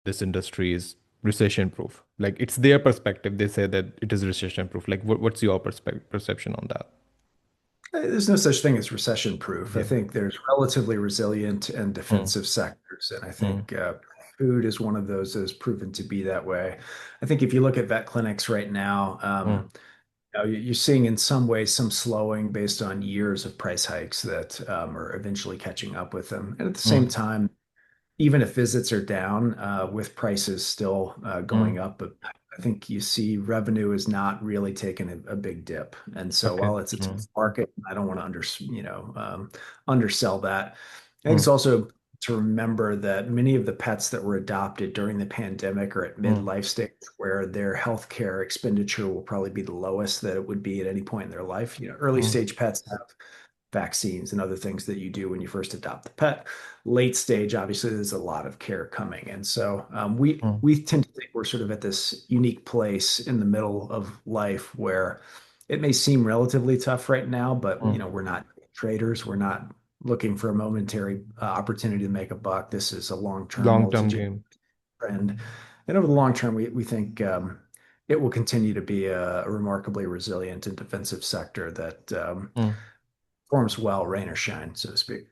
this industry is recession proof? Like it's their perspective. They say that it is recession proof. Like what's your perception on that? There's no such thing as recession-proof. I Yeah. think there's relatively resilient and Mm, defensive sectors, and I mm, think food is one of those that has proven to be that way. I think if you look at vet clinics right now, mm, you're seeing in some ways some slowing based on years of price hikes that are eventually catching up with them. And at the same mm, time, even if visits are down, with prices still going mm. up, but I think you see revenue is not really taking a big dip. And so Okay. while it's a tough Mm, market, I don't want to undersell that. I think it's mm, also to remember that many of the pets that were adopted during the pandemic are at mm, midlife stage where their healthcare expenditure will probably be the lowest that it would be at any point in their life. Early mm, stage pets have vaccines and other things that you do when you first adopt the pet. Late stage, obviously, there's a lot of care coming, and so we mm, we tend to think we're sort of at this unique place in the middle of life where it may seem relatively tough right now, but mm. we're not traders. We're not looking for a momentary opportunity to make a buck. This is a long-term, Long-term multi-generation game. trend, and over the long term, we think it will continue to be a remarkably resilient and defensive sector that Mm. performs well, rain or shine, so to speak.